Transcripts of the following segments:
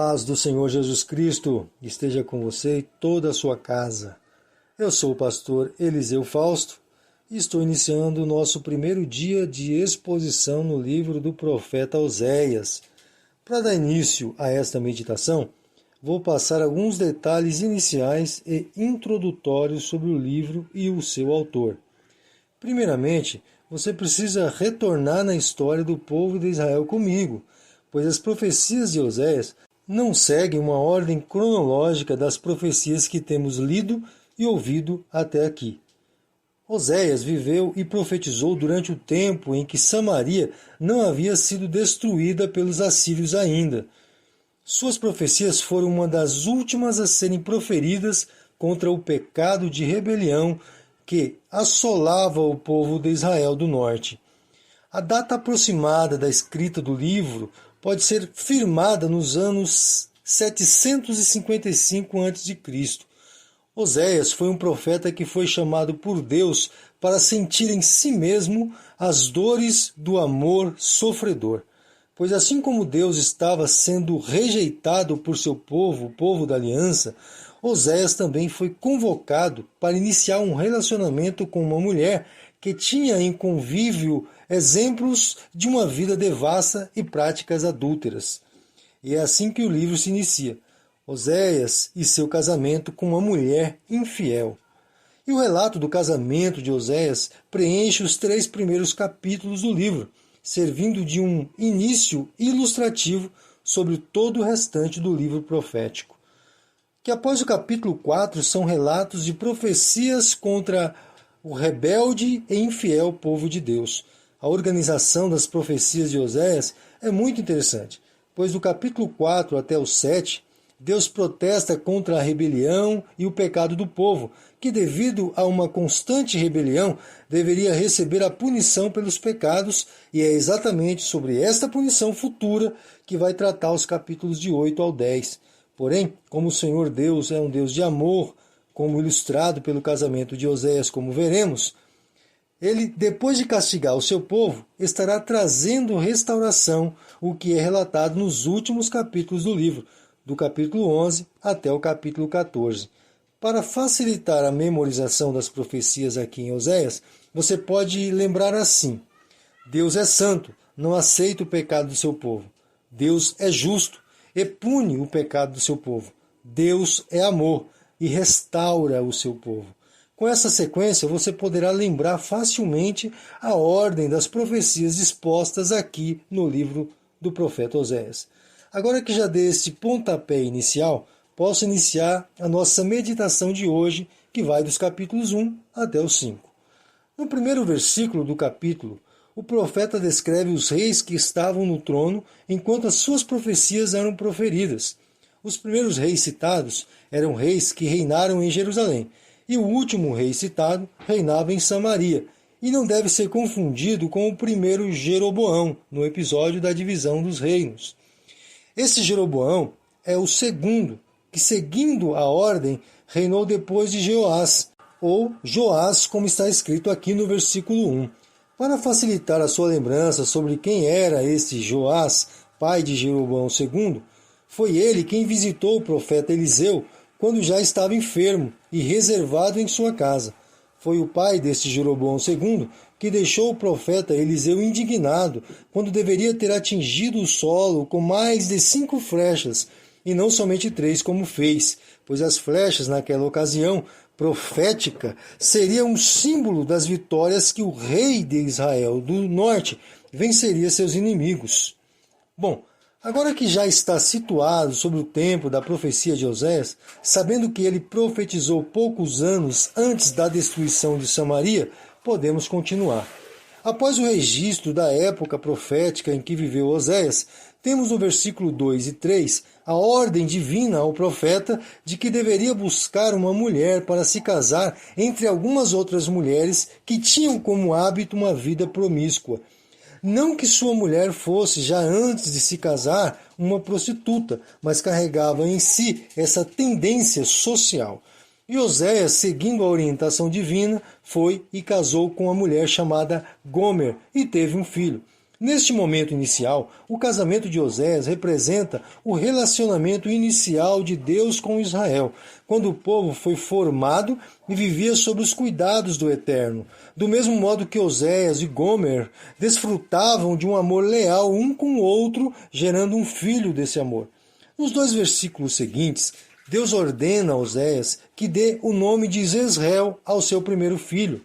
Paz do Senhor Jesus Cristo esteja com você e toda a sua casa. Eu sou o pastor Eliseu Fausto e estou iniciando o nosso primeiro dia de exposição no livro do profeta Oséias. Para dar início a esta meditação, vou passar alguns detalhes iniciais e introdutórios sobre o livro e o seu autor. Primeiramente, você precisa retornar na história do povo de Israel comigo, pois as profecias de Oséias não seguem uma ordem cronológica das profecias que temos lido e ouvido até aqui. Oséias viveu e profetizou durante o tempo em que Samaria não havia sido destruída pelos assírios ainda. Suas profecias foram uma das últimas a serem proferidas contra o pecado de rebelião que assolava o povo de Israel do norte. A data aproximada da escrita do livro pode ser firmada nos anos 755 a.C. Oséias foi um profeta que foi chamado por Deus para sentir em si mesmo as dores do amor sofredor. Pois assim como Deus estava sendo rejeitado por seu povo, o povo da aliança, Oséias também foi convocado para iniciar um relacionamento com uma mulher que tinha em convívio exemplos de uma vida devassa e práticas adúlteras. E é assim que o livro se inicia: Oséias e seu casamento com uma mulher infiel. E o relato do casamento de Oséias preenche os 3 primeiros capítulos do livro, servindo de um início ilustrativo sobre todo o restante do livro profético. Que após o capítulo 4 são relatos de profecias contra o rebelde e infiel povo de Deus. A organização das profecias de Oséias é muito interessante, pois do capítulo 4 até o 7, Deus protesta contra a rebelião e o pecado do povo, que devido a uma constante rebelião deveria receber a punição pelos pecados, e é exatamente sobre esta punição futura que vai tratar os capítulos de 8 ao 10. Porém, como o Senhor Deus é um Deus de amor, como ilustrado pelo casamento de Oséias, como veremos, ele, depois de castigar o seu povo, estará trazendo restauração, o que é relatado nos últimos capítulos do livro, do capítulo 11 até o capítulo 14. Para facilitar a memorização das profecias aqui em Oséias, você pode lembrar assim: Deus é santo, não aceita o pecado do seu povo. Deus é justo e pune o pecado do seu povo. Deus é amor e restaura o seu povo. Com essa sequência, você poderá lembrar facilmente a ordem das profecias expostas aqui no livro do profeta Oséias. Agora que já dei este pontapé inicial, posso iniciar a nossa meditação de hoje, que vai dos capítulos 1 até o 5. No primeiro versículo do capítulo, o profeta descreve os reis que estavam no trono enquanto as suas profecias eram proferidas. Os primeiros reis citados eram reis que reinaram em Jerusalém, e o último rei citado reinava em Samaria, e não deve ser confundido com o primeiro Jeroboão, no episódio da divisão dos reinos. Esse Jeroboão é o segundo, que seguindo a ordem, reinou depois de Jeoás, ou Joás, como está escrito aqui no versículo 1. Para facilitar a sua lembrança sobre quem era esse Joás, pai de Jeroboão II, foi ele quem visitou o profeta Eliseu quando já estava enfermo e reservado em sua casa. Foi o pai deste Jeroboão II que deixou o profeta Eliseu indignado quando deveria ter atingido o solo com mais de 5 flechas, e não somente 3 como fez, pois as flechas naquela ocasião profética seriam um símbolo das vitórias que o rei de Israel do norte venceria seus inimigos. Bom, agora que já está situado sobre o tempo da profecia de Oséias, sabendo que ele profetizou poucos anos antes da destruição de Samaria, podemos continuar. Após o registro da época profética em que viveu Oséias, temos no versículo 2 e 3 a ordem divina ao profeta de que deveria buscar uma mulher para se casar entre algumas outras mulheres que tinham como hábito uma vida promíscua. Não que sua mulher fosse, já antes de se casar, uma prostituta, mas carregava em si essa tendência social. E Oséias, seguindo a orientação divina, foi e casou com uma mulher chamada Gomer e teve um filho. Neste momento inicial, o casamento de Oséias representa o relacionamento inicial de Deus com Israel, quando o povo foi formado e vivia sob os cuidados do Eterno, do mesmo modo que Oséias e Gomer desfrutavam de um amor leal um com o outro, gerando um filho desse amor. Nos 2 versículos seguintes, Deus ordena a Oséias que dê o nome de Jezreel ao seu primeiro filho.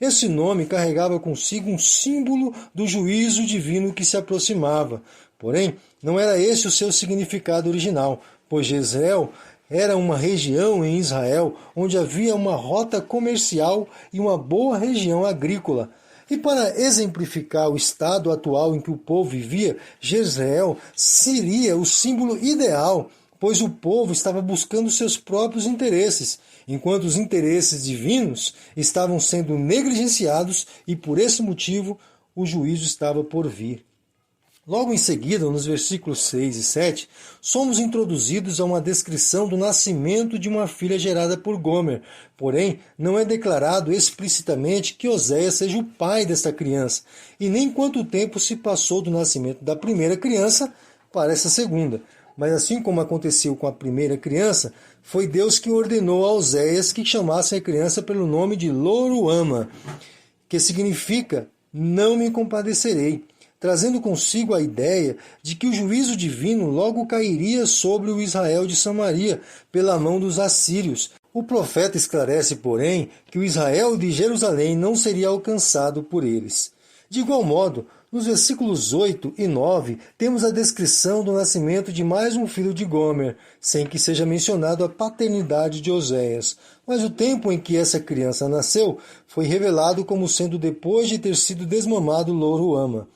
Esse nome carregava consigo um símbolo do juízo divino que se aproximava. Porém, não era esse o seu significado original, pois Jezreel era uma região em Israel onde havia uma rota comercial e uma boa região agrícola. E para exemplificar o estado atual em que o povo vivia, Jezreel seria o símbolo ideal, pois o povo estava buscando seus próprios interesses, enquanto os interesses divinos estavam sendo negligenciados e, por esse motivo, o juízo estava por vir. Logo em seguida, nos versículos 6 e 7, somos introduzidos a uma descrição do nascimento de uma filha gerada por Gomer, porém não é declarado explicitamente que Oséias seja o pai desta criança, e nem quanto tempo se passou do nascimento da primeira criança para essa segunda. Mas assim como aconteceu com a primeira criança, foi Deus que ordenou a Oséias que chamasse a criança pelo nome de Lo-ruama, que significa não me compadecerei, trazendo consigo a ideia de que o juízo divino logo cairia sobre o Israel de Samaria pela mão dos assírios. O profeta esclarece, porém, que o Israel de Jerusalém não seria alcançado por eles. De igual modo, nos versículos 8 e 9, temos a descrição do nascimento de mais um filho de Gomer, sem que seja mencionado a paternidade de Oséias. Mas o tempo em que essa criança nasceu foi revelado como sendo depois de ter sido desmamado Lo-ruama.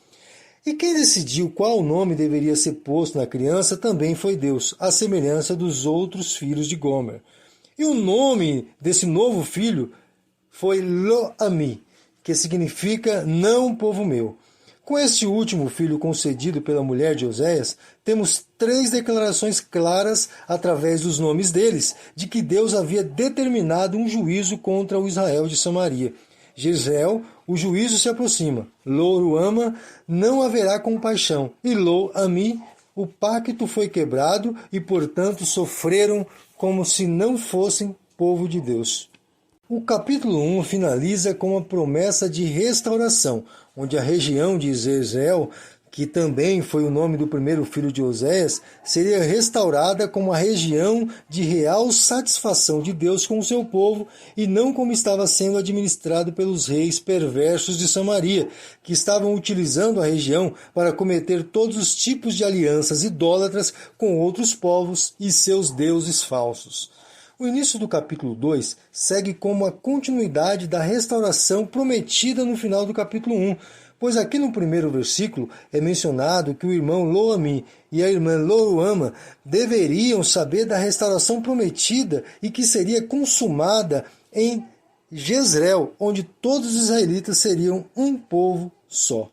E quem decidiu qual nome deveria ser posto na criança também foi Deus, à semelhança dos outros filhos de Gomer. E o nome desse novo filho foi Lo-ami, que significa não povo meu. Com este último filho concedido pela mulher de Oséias, temos 3 declarações claras, através dos nomes deles, de que Deus havia determinado um juízo contra o Israel de Samaria. Jezreel, o juízo se aproxima. Lo-ruama, não haverá compaixão. E Lo-ami, o pacto foi quebrado e, portanto, sofreram como se não fossem povo de Deus. O capítulo 1 finaliza com a promessa de restauração, onde a região de Jezreel, que também foi o nome do primeiro filho de Oséias, seria restaurada como a região de real satisfação de Deus com o seu povo e não como estava sendo administrado pelos reis perversos de Samaria, que estavam utilizando a região para cometer todos os tipos de alianças idólatras com outros povos e seus deuses falsos. O início do capítulo 2 segue como a continuidade da restauração prometida no final do capítulo 1, pois aqui no primeiro versículo é mencionado que o irmão Lo-ami e a irmã Lo-ruama deveriam saber da restauração prometida e que seria consumada em Jezreel, onde todos os israelitas seriam um povo só.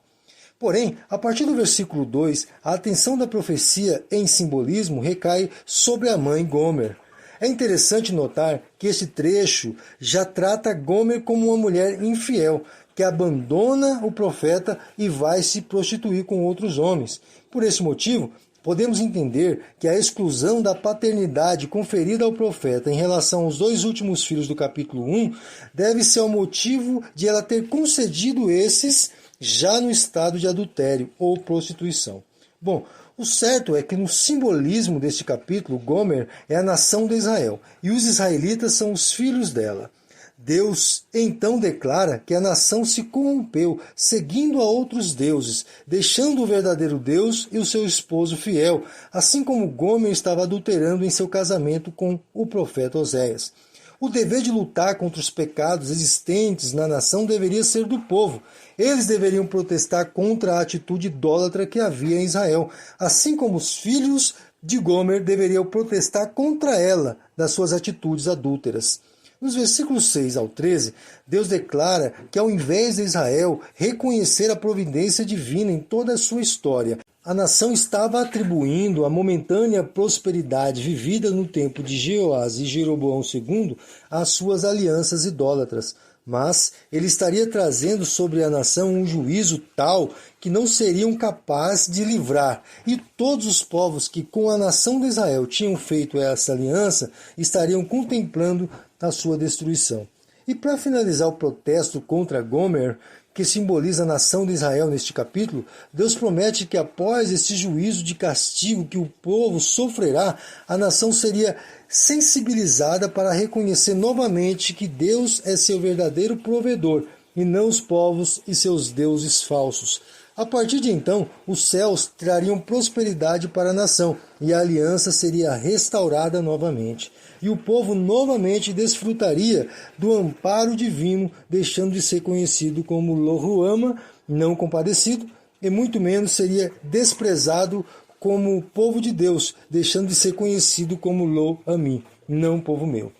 Porém, a partir do versículo 2, a atenção da profecia em simbolismo recai sobre a mãe Gomer. É interessante notar que este trecho já trata Gomer como uma mulher infiel, que abandona o profeta e vai se prostituir com outros homens. Por esse motivo, podemos entender que a exclusão da paternidade conferida ao profeta em relação aos 2 últimos filhos do capítulo 1 deve ser ao motivo de ela ter concedido esses já no estado de adultério ou prostituição. Bom, o certo é que no simbolismo deste capítulo, Gomer é a nação de Israel e os israelitas são os filhos dela. Deus então declara que a nação se corrompeu, seguindo a outros deuses, deixando o verdadeiro Deus e o seu esposo fiel, assim como Gomer estava adulterando em seu casamento com o profeta Oséias. O dever de lutar contra os pecados existentes na nação deveria ser do povo. Eles deveriam protestar contra a atitude idólatra que havia em Israel, assim como os filhos de Gomer deveriam protestar contra ela das suas atitudes adúlteras. Nos versículos 6 ao 13, Deus declara que ao invés de Israel reconhecer a providência divina em toda a sua história, a nação estava atribuindo a momentânea prosperidade vivida no tempo de Jeoás e Jeroboão II às suas alianças idólatras. mas ele estaria trazendo sobre a nação um juízo tal que não seriam capazes de livrar, e todos os povos que com a nação de Israel tinham feito essa aliança estariam contemplando a sua destruição. E para finalizar o protesto contra Gomer, que simboliza a nação de Israel neste capítulo, Deus promete que após esse juízo de castigo que o povo sofrerá, a nação seria sensibilizada para reconhecer novamente que Deus é seu verdadeiro provedor e não os povos e seus deuses falsos. A partir de então, os céus trariam prosperidade para a nação e a aliança seria restaurada novamente. E o povo novamente desfrutaria do amparo divino, deixando de ser conhecido como Lo-Ruama, não compadecido, e muito menos seria desprezado como povo de Deus, deixando de ser conhecido como Lo-Ami, não povo meu.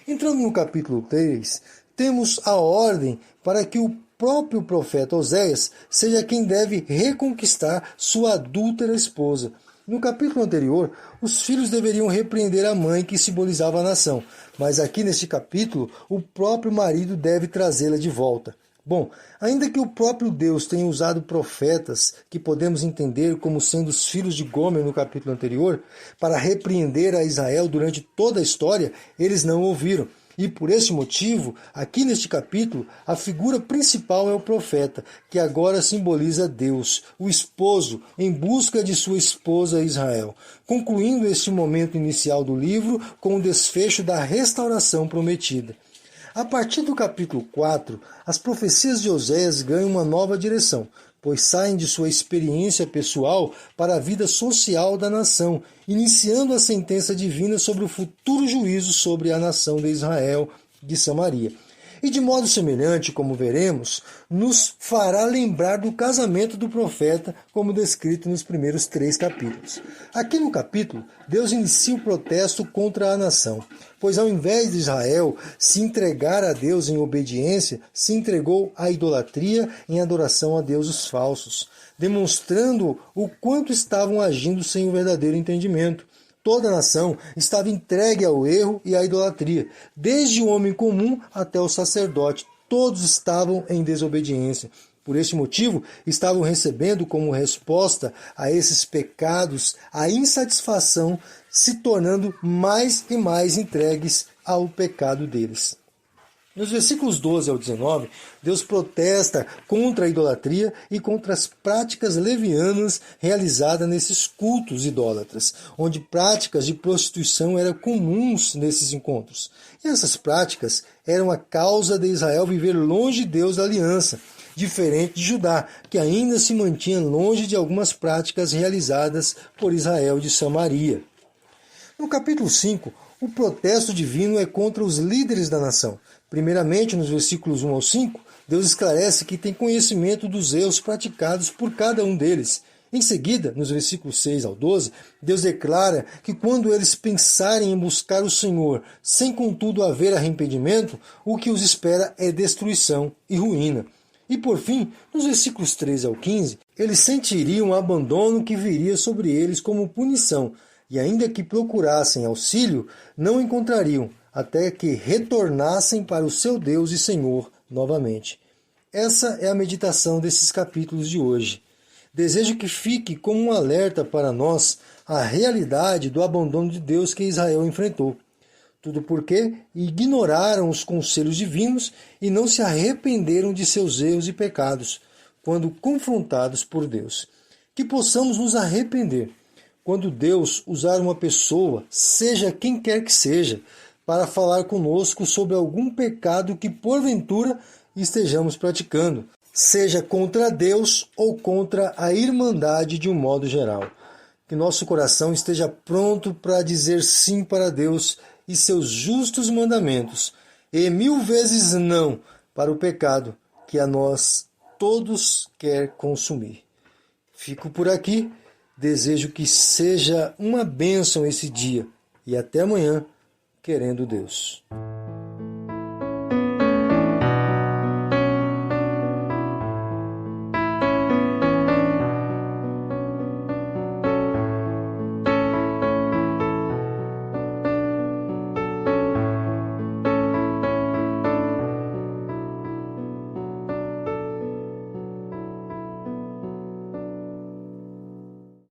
Entrando no capítulo 3, temos a ordem para que o próprio profeta Oséias seja quem deve reconquistar sua adúltera esposa. No capítulo anterior, os filhos deveriam repreender a mãe que simbolizava a nação, mas aqui neste capítulo, o próprio marido deve trazê-la de volta. Bom, ainda que o próprio Deus tenha usado profetas, que podemos entender como sendo os filhos de Gomer no capítulo anterior, para repreender a Israel durante toda a história, eles não ouviram. E por esse motivo, aqui neste capítulo, a figura principal é o profeta, que agora simboliza Deus, o esposo, em busca de sua esposa Israel, concluindo este momento inicial do livro com o desfecho da restauração prometida. A partir do capítulo 4, as profecias de Oséias ganham uma nova direção, pois saem de sua experiência pessoal para a vida social da nação, iniciando a sentença divina sobre o futuro juízo sobre a nação de Israel de Samaria. E de modo semelhante, como veremos, nos fará lembrar do casamento do profeta, como descrito nos primeiros 3 capítulos. Aqui no capítulo, Deus inicia o protesto contra a nação, pois ao invés de Israel se entregar a Deus em obediência, se entregou à idolatria em adoração a deuses falsos, demonstrando o quanto estavam agindo sem o verdadeiro entendimento. Toda a nação estava entregue ao erro e à idolatria, desde o homem comum até o sacerdote. Todos estavam em desobediência. Por este motivo, estavam recebendo como resposta a esses pecados a insatisfação, se tornando mais e mais entregues ao pecado deles. Nos versículos 12 ao 19, Deus protesta contra a idolatria e contra as práticas levianas realizadas nesses cultos idólatras, onde práticas de prostituição eram comuns nesses encontros. E essas práticas eram a causa de Israel viver longe de Deus da aliança, diferente de Judá, que ainda se mantinha longe de algumas práticas realizadas por Israel de Samaria. No capítulo 5, o protesto divino é contra os líderes da nação. Primeiramente, nos versículos 1 ao 5, Deus esclarece que tem conhecimento dos erros praticados por cada um deles. Em seguida, nos versículos 6 ao 12, Deus declara que quando eles pensarem em buscar o Senhor, sem contudo haver arrependimento, o que os espera é destruição e ruína. E por fim, nos versículos 13 ao 15, eles sentiriam o abandono que viria sobre eles como punição, e ainda que procurassem auxílio, não encontrariam, até que retornassem para o seu Deus e Senhor novamente. Essa é a meditação desses capítulos de hoje. Desejo que fique como um alerta para nós a realidade do abandono de Deus que Israel enfrentou. Tudo porque ignoraram os conselhos divinos e não se arrependeram de seus erros e pecados, quando confrontados por Deus. Que possamos nos arrepender quando Deus usar uma pessoa, seja quem quer que seja, para falar conosco sobre algum pecado que porventura estejamos praticando, seja contra Deus ou contra a irmandade de um modo geral. Que nosso coração esteja pronto para dizer sim para Deus e seus justos mandamentos, e 1000 vezes não para o pecado que a nós todos quer consumir. Fico por aqui, desejo que seja uma bênção esse dia, e até amanhã, querendo Deus.